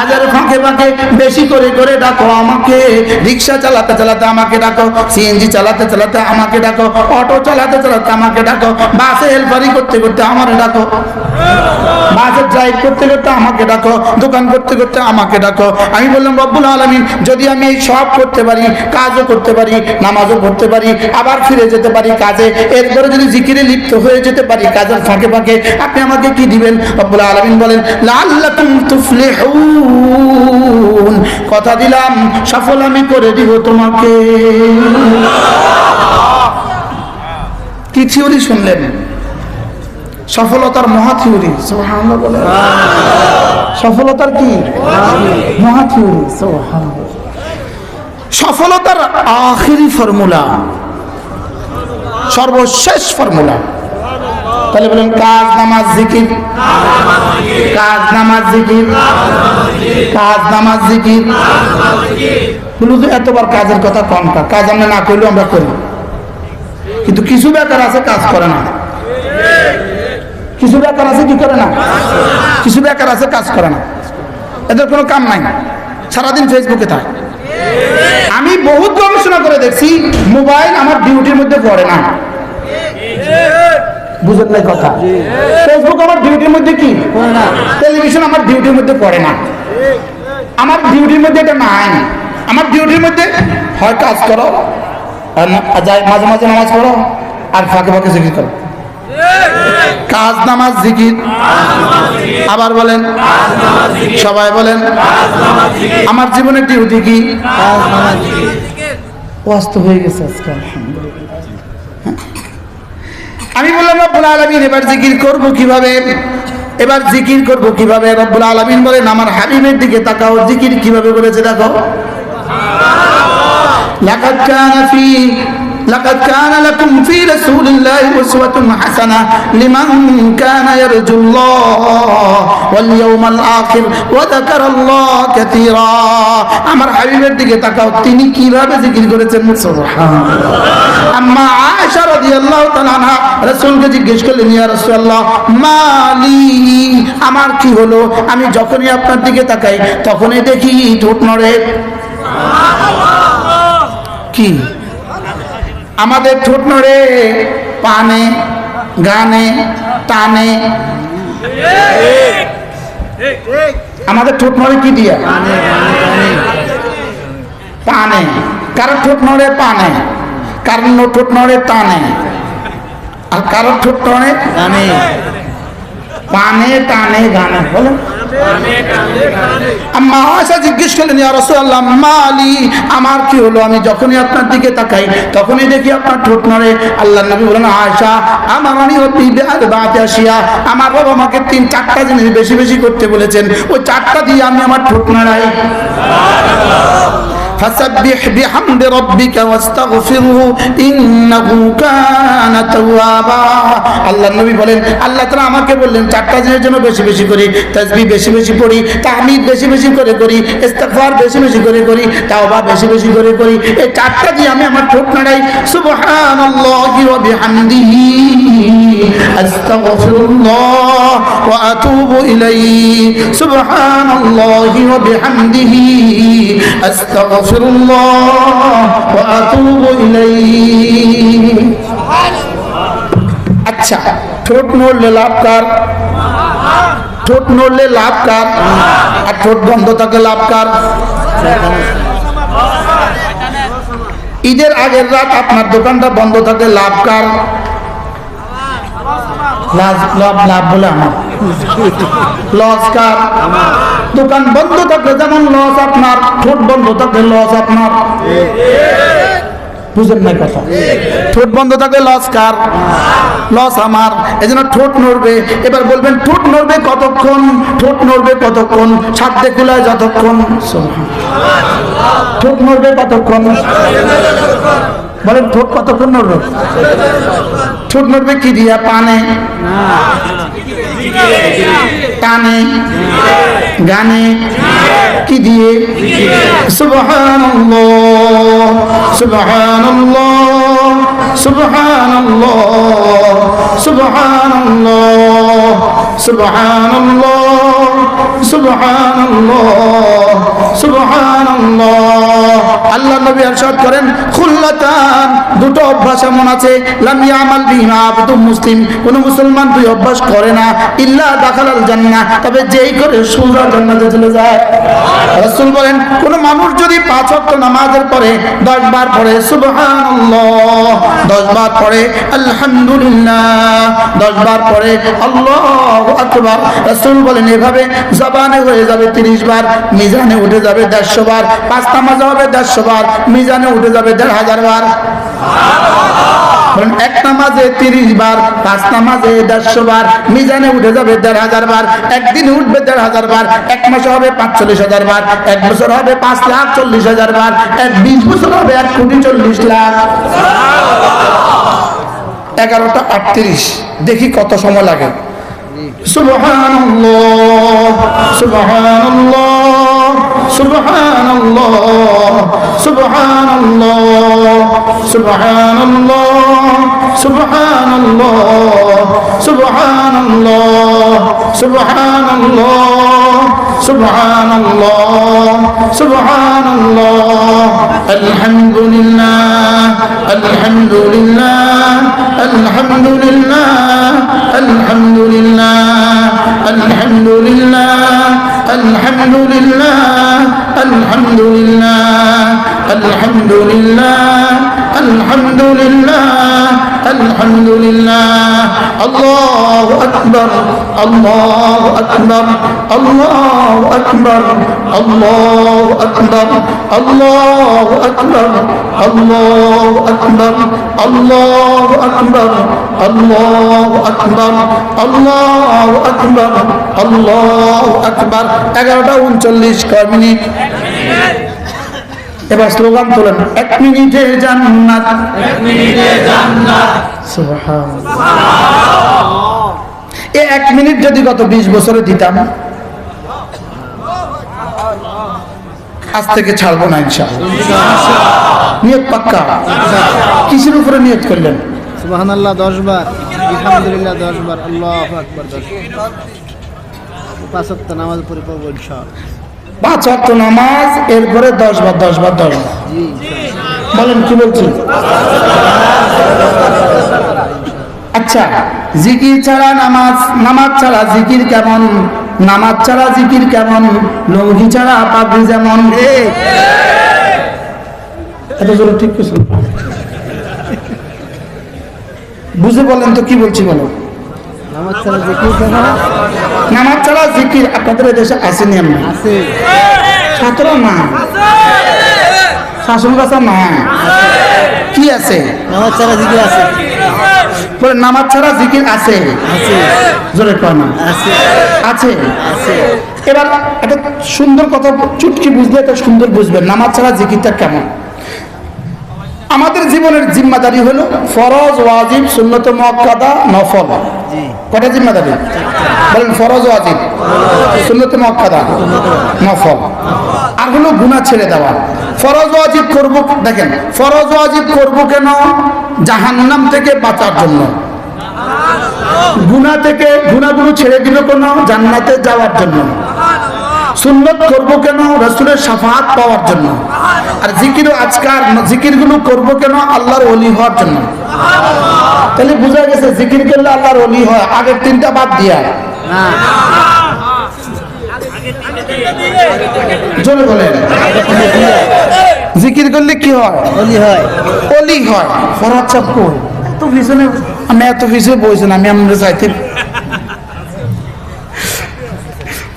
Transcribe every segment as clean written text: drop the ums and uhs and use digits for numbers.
কাজের ফাঁকে ফাঁকে বেশি করে করে ডাকো আমাকে, রিক্সা চালাতে চালাতে আমাকে ডাকো, সিএনজি চালাতে চালাতে আমাকে ডাকো, অটো চালাতে চালাতে আমাকে ডাকো, বাসে হেল্পারি করতে করতে আমারে ডাকো, বাসে ড্রাইভ করতে করতে আমাকে ডাকো, দোকান করতে করতে আমাকে ডাকো। আমি বললাম রব্বুল আলামিন যদি আমি এই সব করতে পারি, কাজও করতে পারি, নামাজও পড়তে পারি, আবার ফিরে যেতে পারি কাজে, এরপরে যদি জিকিরে লিপ্ত হয়ে যেতে পারি কাজের ফাঁকে ফাঁকে, আপনি আমাকে কি দিবেন? রব্বুল আলামিন বলেন লাআল্লাকুম তুফলিহুন, কথা দিলাম সফল আমি করে দিব তোমাকে। কি থিওরি শুনলেন? সফলতার মহা থিওরি। সুবহানাল্লাহ বলেন। সফলতার কি মহা থিওরি? সুবহানাল্লাহ। সফলতার আখেরি ফর্মুলা, সর্বশেষ ফর্মুলা। তাহলে বলেন কাজ নামাজ জিকির, কাজ নামাজ জিকির, কাজ নামাজ জিকির। বলুন তো এতবার কাজের কথা কম, কাজ আমরা না করলেও আমরা করি, কিন্তু কিছু বেকার আছে কাজ করে না, কিছু বেকার আছে কি করে না, কিছু বেকার আছে কাজ করে না, এদের কোনো কাম নাই, সারাদিন ফেসবুকে থাকে। আমি বহুত গবেষণা করে দেখছি মোবাইল আমার ডিউটির মধ্যে পড়ে না। বুঝেন নাই কথা? ফেসবুক আমার ডিউটির মধ্যে কি পড়ে না, টেলিভিশন আমার ডিউটির মধ্যে পড়ে না, আমার ডিউটির মধ্যে এটা নাই। আমার ডিউটির মধ্যে হয় কাজ করো, মাঝে মাঝে নামাজ পড়ো, আর ফাঁকে ফাঁকে জিকির করো। কাজ নামাজ জিকির। আবার বলেন, সবাই বলেন আমার জীবনের ডিউটি কি? বাস্তব হয়ে গেছে আজকে আলহামদুলিল্লাহ। আমি বললাম রব্বুল আলামিন এবার জিকির করব কিভাবে, এবার জিকির করব কিভাবে? রব্বুল আলামিন বলেন আমার হাবিবের দিকে তাকাও, জিকির কিভাবে করেছে দেখো। لقد كان لكم في رسول الله أسوة حسنة لمن كان يرجو الله واليوم الآخر وذكر الله كثيرا। আমার হাবিবের দিকে তাকাও, তিনি কিভাবে জিকির করেছেন। সুবহানাল্লাহ। আম্মা আয়েশা রাদিয়াল্লাহু তাআলা আনহা রাসূলকে জিজ্ঞেস করলেন ইয়া রাসূলুল্লাহ মালি, আমার কি হলো? আমি যখনই আপনার দিকে তাকাই তখনই দেখি ঠোঁট নড়ে। কি আমাদের ঠোঁট নড়ে? পানে, গানে, টানে। আমাদের ঠোঁট নড়ে কি দিয়া? পানে। কারো ঠোঁট নড়ে পানে, কারো ঠোঁট নড়ে টানে, আর কারো ঠোঁট নড়ে গানে। পানে, টানে, গানে। বলেন আম্মা আয়েশা জিজ্ঞেস করলেন ইয়া রাসূলুল্লাহ মালি, আমার কি হলো? আমি যখনই আপনার দিকে তাকাই তখনই দেখি আপনার ঠোঁট নড়ে। আল্লাহর নবী বলেন আয়েশা আমারনি রব্বি বিআরবাতি আশিয়া, আমার বাবা আমাকে 3-4টা জিনিস বেশি বেশি করতে বলেছেন, ওই 4টা দিয়ে আমি আমার ঠোঁট নাড়াই। فسبح بحمد ربك واستغفره إنه كان توابا। আল্লাহ নবী বলেন আল্লাহ তাআলা আমাকে বললেন 4টা জিনিসের জন্য বেশি বেশি করি, তাসবিহ বেশি বেশি পড়ি, তাহমিদ বেশি বেশি করে করি, ইস্তিগফার বেশি বেশি করে করি, তাওবা বেশি বেশি করে করি। এই 4টা দিয়ে আমি আমার ঠোঁট নাড়াই। সুবহানাল্লাহি ওয়া বিহামদিহি আস্তাগফিরুল্লাহ ওয়া আতুবু ইলাইহি। সুবহানাল্লাহি ওয়া বিহামদিহি আস্তাগফিরুল্লাহ ওয়া আতুবু ইলাইহি। আচ্ছা, ঠোঁট নড়লে লাভ কার? ঠোঁট নড়লে লাভ কার? আর ঠোঁট বন্ধ থাকলে লাভ কার? ঈদের আগের রাত আপনার দোকানটা বন্ধ থাকলে লাভ কার? লাভ বলে আমার, লস কার? দোকান বন্ধ থাকলে যেমন লস আপনার, ঠোঁট বন্ধ থাকলে লস আপনার। বুঝেন না কথা? ঠোঁট বন্ধ থাকলে লস কার? লস আমার। এজন্য ঠোঁট নড়বে। এবার বলবেন ঠোঁট নড়বে কতক্ষণ? ঠোঁট নড়বে কতক্ষণ? সাধ্যে কুলায় যতক্ষণ। ঠোঁট নড়বে কতক্ষণ? বলেন ঠোঁট কতক্ষণ নড়বে? ঠোঁট নড়বে কি দিয়া? পানে, টানে, গানে। কি দিয়ে? সুবহানাল্লাহ সুবহানাল্লাহ সুবহানাল্লাহ সুবহানাল্লাহ সুবহানাল্লাহ সুবহানাল্লাহ সুবহানাল্লাহ। আল্লাহ নবী ইরশাদ করেন, খুল্লাতান, দুটো অভ্যাস এমন আছে, লাম ইয়ামাল বিহিমা আবদুম মুসলিম, কোন মুসলমান দুই অভ্যাস করে না, ইল্লা দাখালাল জান্নাহ, তবে যেই করে সোজা জান্নাতে চলে যায়। রাসূল বলেন, কোন মানুষ যদি 5 ওয়াক্ত নামাজের পরে 10 বার পড়ে সুবহানাল্লাহ, 10 বার পড়ে আলহামদুলিল্লাহ, 10 বার পড়ে আল্লাহু আকবার, রাসূল বলেন এভাবে জবানে হয়ে যাবে 30 বার, মিজানে উঠে যাবে 150 বার, 5 নামাজ হবে 150 বার, মিজানে উঠে যাবে 1500 বার। এক নামাজে 30 বার, 5 নামাজে 150 বার, মিজানে উঠে যাবে 1500 বার, একদিনে উঠবে 1500 বার, এক মাসে হবে 45,000 বার, এক বছর হবে 5,40,000 বার, 20 বছর হবে 1,40,00,000। 11টা 38, দেখি কত সময় লাগে। সুবহানাল্লাহ সুবহানাল্লাহ সুবহানাল্লাহ সুবহানাল্লাহ সুবহানাল্লাহ সুবহানাল্লাহ সুবহানাল্লাহ সুবহানাল্লাহ সুবহানাল্লাহ সুবহানাল্লাহ। আলহামদুলিল্লাহ আলহামদুলিল্লাহ আলহামদুলিল্লাহ আলহামদুলিল্লাহ আলহামদুলিল্লাহ আলহামদুলিল্লাহ আলহামদুলিল্লাহ আলহামদুলিল্লাহ আলহামদুলিল্লাহ আলহামদুলিল্লাহ। আল্লাহু আকবার আল্লাহু আকবার আল্লাহু আকবার আল্লাহু আকবার আল্লাহু আকবার আল্লাহু আকবার আল্লাহু আকবার আল্লাহু আকবার আল্লাহু আকবার আল্লাহু আকবার। 11টা 39, কয় মিনিট? এবার স্লোগান তোলেন, 1 মিনিটে জান্নাত, 1 মিনিটে জান্নাত। সুবহানাল্লাহ। এই 1 মিনিট যদি গত 20 বছরে দিতাম, আজ থেকে ছাড়বো না ইনশাআল্লাহ। নিয়ত পাক্কা? কিসের উপরে নিয়ত করলেন? সুবহানাল্লাহ 10 বার, আলহামদুলিল্লাহ 10 বার, আল্লাহু আকবার 10 বার। 5 ওয়াক্ত নামাজ পড়ে পড়ব ইনশাআল্লাহ। 5 ওয়াক্ত নামাজ, এরপরে 10 বার 10 বার 10 বার। বলেন কি বলছি? আচ্ছা, জিকির ছাড়া নামাজ, নামাজ ছাড়া জিকির কেমন? নামাজ ছাড়া জিকির কেমন? লঙ্গি ছাড়া পাগড়ি যেমন। এত জোরে ঠিক কিছু বুঝে বলেন তো কি বলছি বলো। নামাজ ছাড়া জিকির কেমন? নামাজ ছাড়া জিকির আপনাদের দেশে আসেনি? আমরা আছে, ছাত্র না, শাসন গাছা না, কি আছে? নামাজ ছাড়া জিকির আছে, বলে নামাজ ছাড়া জিকির আছে, আছে, জোরে কয় না, আছে, আছে, আছে। এবার একটা সুন্দর কথা চুটকি বুঝলে এটা সুন্দর বুঝবেন, নামাজ ছাড়া জিকিরটা কেমন। আমাদের জীবনের জিম্মাদারি হলো ফরজ, ওয়াজিব, সুন্নত মুআক্কাদা, নফল। কয়টা জিম্মাদারি বলেন? ফরজ, ওয়াজিব, সুন্নত মুআক্কাদা, নফল। আর হলো গুনাহ ছেড়ে দেওয়া। ফরজ ওয়াজিব করব, দেখেন ফরজ ওয়াজিব করব কেন? জাহান্নাম থেকে বাঁচার জন্য। গুনাহ থেকে, গুনাহগুলো ছেড়ে দিল কেন? জান্নাতে যাওয়ার জন্য। সুন্নত করব কেন? রাসূলের শাফাআত পাওয়ার জন্য। আর জিকিরও আজকার জিকিরগুলো করব কেন? আল্লাহর ওলি হওয়ার জন্য। তাহলে বোঝা গেছে জিকির করলে আল্লাহর ওলি হয়, আগের 3টা বাদ দিয়া। জোরে বলেন, জিকির করলে কি হয়? ওলি হয়, ওলি হয়। ফরহাদ সাহেব কই? এত পিছনে, আমি এত পিছনে বইছেন, আমি আমরা চাইতে।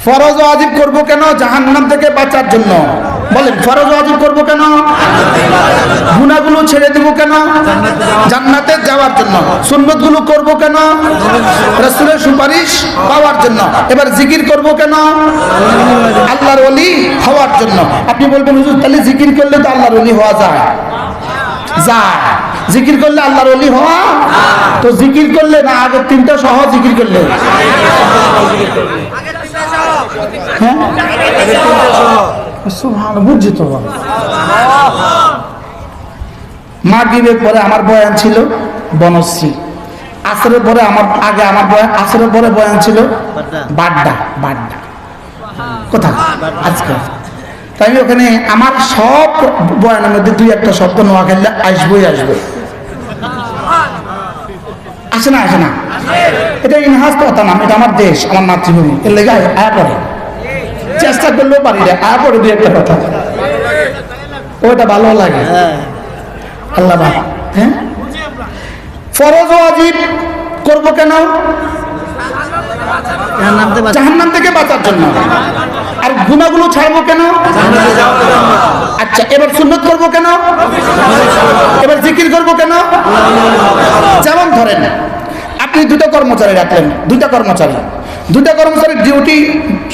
ফরজ ওয়াজিব করব কেন? জাহান্নাম থেকে বাঁচার জন্য। বলেন ফরজ ওয়াজিব করব কেন? গুনাহগুলো ছেড়ে দেব কেন? জান্নাতে যাওয়ার জন্য। সুন্নতগুলো করব কেন? রাসূলের সুপারিশ পাওয়ার জন্য। এবার জিকির করব কেন? আল্লাহর ওলি হওয়ার জন্য। আপনি বলবেন হুজুর তাহলে জিকির করলে তো আল্লাহর ওলি হওয়া যায়? যায়। জিকির করলে আল্লাহর ওলি হওয়া? তো জিকির করলে না আগের 3টা সহ জিকির করলে? হ্যাঁ, সুবহানাল্লাহ, বুঝছি তো বাবা। মাগরিবের পরে আমার বয়ান ছিল বনশ্রী, আসরের পরে আমার বয়ান, আসরের পরে বয়ান ছিল বাড্ডা। কোথায়? আজকে। তাই আমি ওখানে আমার সব বয়ানের মধ্যে দুই একটা শব্দ নোয়াখালী আসবে। আসে না, এটা ইনহাস কথা না, এটা আমার দেশ, আমার মাতৃভূমি, এর লেগে আয়া পড়ে, চেষ্টা করলেও পারি না, আয়া পড়ে দুই একটা কথা, ওটা ভালো লাগে। আল্লাহ ভাই, হ্যাঁ, ফরজ ওয়াজিব করবো কেন? জাহান্নাম থেকে বাঁচার জন্য। আর গুনাহগুলো ছাড়বো কেন? আচ্ছা, এবার সুন্নত করবো কেন? এবার জিকির করবো কেন? যেমন ধরেন আপনি দুটো কর্মচারী রাখলেন, দুইটা কর্মচারীর ডিউটি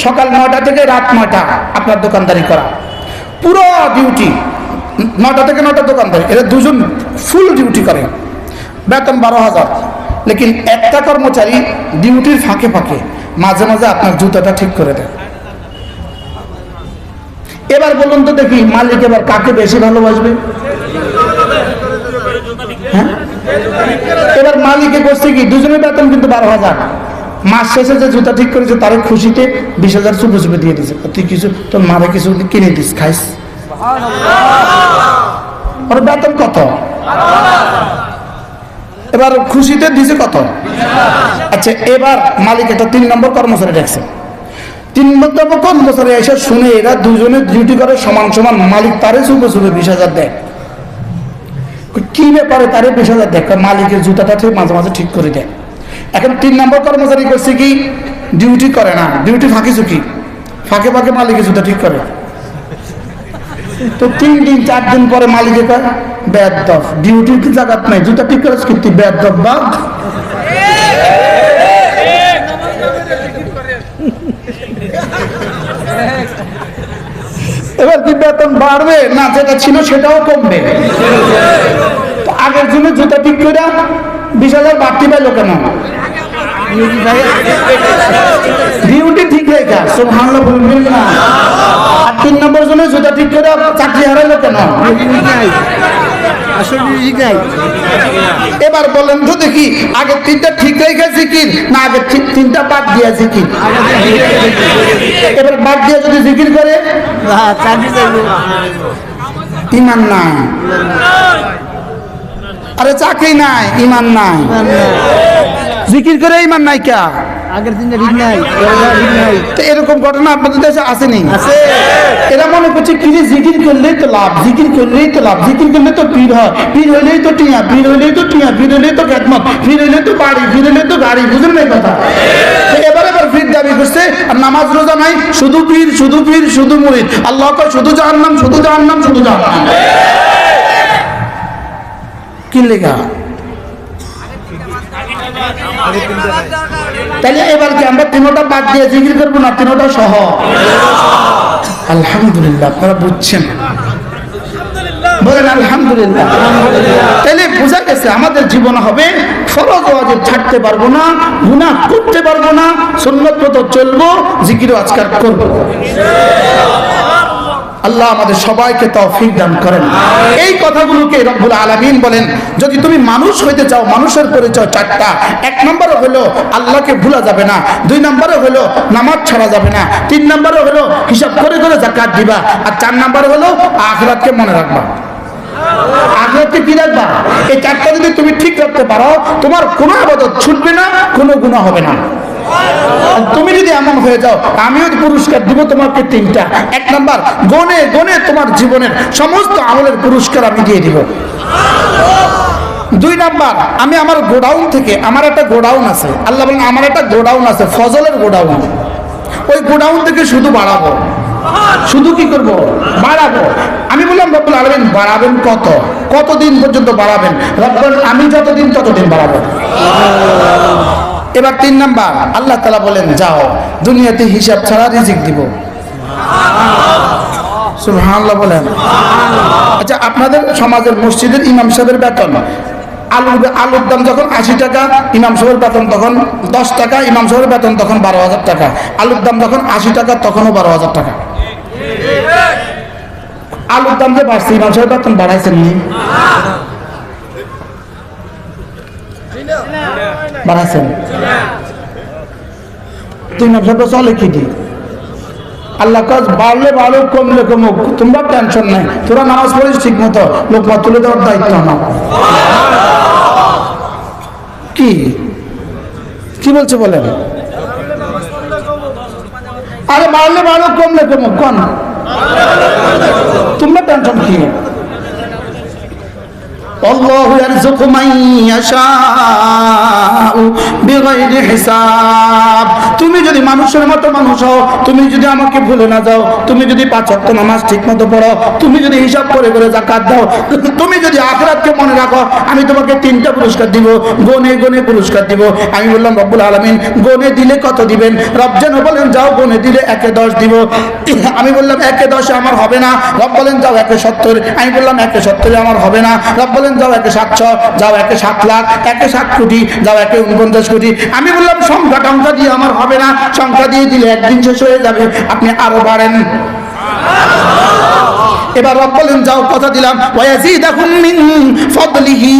সকাল 9টা থেকে রাত 9টা আপনার দোকানদারি করা, পুরো ডিউটি 9টা থেকে 9টা দোকানদারি, এরা দুজন ফুল ডিউটি করে, বেতন 12,000। লেকিন একটা কর্মচারী ডিউটির ফাঁকে মাঝে মাঝে আপনার জুতাটা ঠিক করে দেয়। এবার বলুন তো দেখি, মালিক এবার কাকে বেশি ভালোবাসবে? হ্যাঁ, এবার মালিকে করছে কি, দুজনের বেতন কিন্তু 12,000, মাস শেষে যে জুতা ঠিক করেছে তার খুশিতে 20,000 চুপে দিয়ে দিয়েছে, তুই কিছু তোর মারে কিছু কিনে দিস, খাইস। ওর বেতন কত? এবার খুশিতে দিছে কত? আচ্ছা, এবার মালিক একটা 3 নম্বর কর্মচারী রাখছে, 3 নম্বর কর্মচারী এসে শুনে এরা দুজনে ডিউটি করে সমান, মালিক তারে চুপে 20,000 দেয়। কি ব্যাপারে তারে 20,000 দেয়? মালিকের জুতাটা ঠিক মাঝে মাঝে ঠিক করে দেয়। এখন 3 নম্বর কর্মচারী করছে কি, ডিউটি করে না, ডিউটি ফাঁকে মালিকের জুতা ঠিক করে। তো 3 দিন 4 দিন পরে মালিকে কয়, বেয়াদব, ডিউটির কি জায়গা নাই, জুতা ঠিক করে কি বেয়াদব বাদ। এবার কি বেতন বাড়বে না, যেটা ছিল সেটাও কমবে? আগের জন্য জুতা ঠিক করে 20,000 বাড়তি পাইলো কেন? ডিউটি ঠিক রেখা, সুবহানাল্লাহ বলবেন না। আর 3 নম্বর জন্য জুতা ঠিক করে চাকরি হারাইলো কেন? এবার বলেন তো দেখি, আগে 3টা ঠিক রেখে জিকির না আগে 3টা বাদ দিয়া জিকির? এবার বাদ দিয়া যদি জিকির করে ইমান নাই, আরে চাকরি নাই, ইমান নাই, জিকির করে ইমান নাই কে? আগের দিনটা ঠিক নাই। তো এরকম ঘটনা আপনাদের দেশে আসেনি? এরা মনে করছে কি যে জিকির করলেই তো লাভ, জিকির করলে তো পীর হয়, পীর হইলেই তো টিয়া, পীর হইলেই তো খেদমত, পীর হইলেই তো বাড়ি, পীর হইলেই তো গাড়ি, বুঝলেন না কথা? এবার পীর দাবি করছে, আর নামাজ রোজা নাই, শুধু পীর, শুধু মুরিদ। আল্লাহ কয় শুধু জাহান্নাম। কি লেখা? তাহলে এবার কি আমরা 3টা বাদ দিয়ে জিকির করবো না 3টা সহ? আলহামদুলিল্লাহ, আপনারা বুঝছেন, বলেন আলহামদুলিল্লাহ। তাহলে বোঝা গেছে আমাদের জীবন হবে ফরজ ওয়াজিব ছাড়তে পারবো না, গুনাহ করতে পারবো না, সুন্নত মতো চলবো, জিকিরও আজকাল করবো। আল্লাহ আমাদের সবাইকে তৌফিক দান করেন। এই কথাগুলোকে রব্বুল আলামিন বলেন, যদি তুমি মানুষ হইতে চাও, মানুষের পরিচয় 4টা। 1 নম্বরে হলো আল্লাহকে ভুলা যাবে না, 2 নম্বরে হলো নামাজ ছাড়া যাবে না, 3 নম্বরে হলো হিসাব করে যাকাত দিবা, আর 4 নম্বরে হলো আখিরাতকে মনে রাখবা। আখিরাতকে কি রাখবা? এই 4টা যদি তুমি ঠিক রাখতে পারো, তোমার কোনো ইবাদত ছুটবে না, কোনো গুনাহ হবে না। তুমি যদি এমন হয়ে যাও, আমিও পুরস্কার দিব তোমাকে 3টা। 1 নাম্বার, গনে তোমার জীবনের সমস্ত আমলের পুরস্কার আমি দিয়ে দিব। 2 নাম্বার, আমি আমার গোডাউন থেকে, আমার একটা গোডাউন আছে, আল্লাহ বলেন আমার একটা গোডাউন আছে, ফজলের গোডাউন, ওই গোডাউন থেকে শুধু বাড়াবো। শুধু কি করব? বাড়াবো। আমি বললাম রব্বুল আলামিন বাড়াবেন কতদিন পর্যন্ত বাড়াবেন? রব্বুল আমি যতদিন ততদিন বাড়াবো। এবার 3 নাম্বার, আল্লাহ তাআলা বলেন যাও দুনিয়াতে হিসাব ছাড়া রিজিক দিব। সুবহানাল্লাহ বলেন। আচ্ছা, আপনাদের সমাজের মসজিদের ইমাম সাহেবের বেতন, আলুর দাম যখন 80 টাকা, ইমাম সাহেবের বেতন তখন 10 টাকা, ইমাম সাহেবের বেতন তখন 12,000 টাকা। আলুর দাম যখন 80 টাকা তখনও 12,000 টাকা। আলুর দাম যে বাড়ছে ইমাম সাহেব বেতন বাড়াইছেন নি? বাড়াইছেন? তিন সাহেব চলে কি দিয়ে আল্লাহ কাজ বাড়লে বাড়ুক কমলে কমুক তোমরা টেনশন নাই, তোরা নামাজ পড়িস ঠিক মতো, লোকমা তুলে দেওয়ার দায়িত্ব আমার। কি কি বলছে বলেন? আরে বাড়লে বাড়ুক কমলে কমুক কোন তোমরা টেনশন কি? আল্লাহু ইয়ারযুকু মান ইয়াশাউ বিগাইরি হিসাব। তুমি যদি মানুষের মতো মানুষ হও, তুমি যদি আমাকে ভুলে না যাও, তুমি যদি 5 ওয়াক্ত নামাজ ঠিকমতো পড়ো, তুমি যদি হিসাব করে করে যাকাত দাও, তুমি যদি আখিরাতকে মনে রাখো, আমি তোমাকে 3টা পুরস্কার দিব, গনে গনে পুরস্কার দিব। আমি বললাম রব্বুল আলামিন গনে দিলে কত দিবেন? রব যেন বলেন যাও গনে দিলে 1-এ 10 দিব। আমি বললাম 1-এ 10 আমার হবে না। রব বলেন যাও 1-এ 70। আমি বললাম 1-এ 70 আমার হবে না। রব বলেন যাও 1-এ 700, যাও 1-এ 7 লাখ, 1-এ 7 কোটি, যাও 1-এ 49 কোটি। আমি বললাম সংখ্যা টংখ্যা দিয়ে আমার হবে না, সংখ্যা দিয়ে দিলে একদিন শেষ হয়ে যাবে, আপনি আরো বাড়েন। এবার রব বলেন যাও কথা দিলাম ওয়ায়াজিদাকুম মিন ফাদলিহি,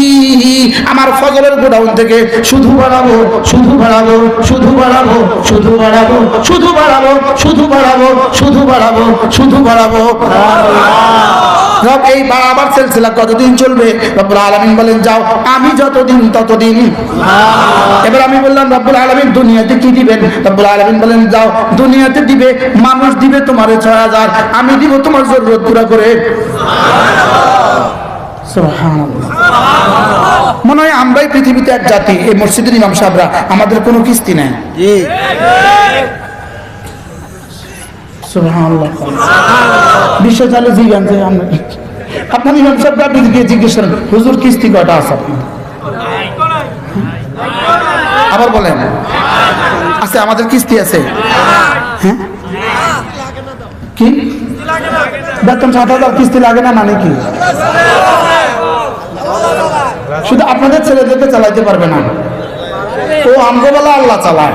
আমার ফজলের গোডাউন থেকে শুধু বাড়াবো শুধু বাড়াবো শুধু বাড়াবো শুধু বাড়াবো শুধু বাড়াবো শুধু বাড়াবো শুধু বাড়াবো শুধু বাড়াবো। রব এই বাড়াবার সিলসিলা কতদিন চলবে? রব্বুল আলামিন বলেন যাও আমি যতদিন ততদিন। এবার আমি বললাম রব্বুল আলামিন দুনিয়াতে কি দিবেন? রব্বুল আলামিন বলেন যাও দুনিয়াতে দিবে মানুষ দিবে তোমারে 6000, আমি দিব তোমার জরুরত পুরো করে। সুবহানাল্লাহ। মনে হয় আমরাই পৃথিবীতে এক জাতি, এই মসজিদের ইমাম সাহেবরা, আমাদের কোনো কিস্তি নাই। সুবহানাল্লাহ। বিশ্ব চালে জিজ্ঞান যে আপনার ইমাম সাহেবকে আপনি গিয়ে জিজ্ঞেস করেন হুজুর কিস্তি কয়টা আছে আপনার? আবার বলেন আছে, আমাদের কিস্তি আছে। হ্যাঁ কি বেতন 7,000 কিস্তি লাগে না মানে কি? শুধু আপনাদের ছেলেদেরকে চালাইতে পারবে না, ও আমগোবেলা আল্লাহ চালায়।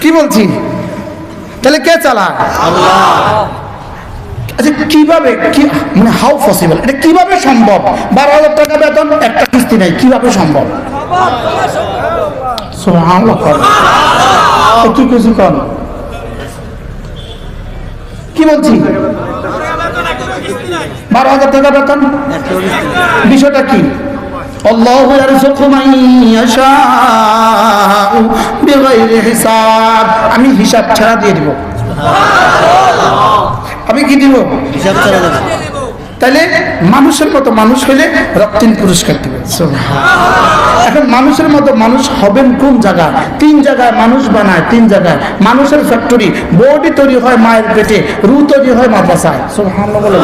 কি বলছি? তাহলে কে চালায়? আল্লাহ। আচ্ছা কিভাবে, কি মানে হাউ পসিবল, এটা কিভাবে সম্ভব? 12,000 টাকা বেতন, একটা কিস্তি নাই, কিভাবে সম্ভব? সুবহানাল্লাহ। কি কিছু কর, কি বলছি? 12,000 টাকা বেতন, বিষয়টা কি? আল্লাহু ইয়ারযুকু মান ইয়াশাউ বিগাইরি হিসাব। আমি হিসাব ছাড়া দিয়ে দিব। আমি কি দিব? হিসাব ছাড়া দেব। তাহলে মানুষের মতো মানুষ হলে রক্তিম পুরস্কার দিবে। এখন মানুষের মতো মানুষ হবেন কোন জায়গায়? 3 জায়গায় মানুষ বানায়, 3 জায়গায় মানুষের ফ্যাক্টরি। বডি তৈরি হয় মায়ের পেটে, রূহ তৈরি হয় মাদ্রাসায়। সুবহানাল্লাহ বলেন।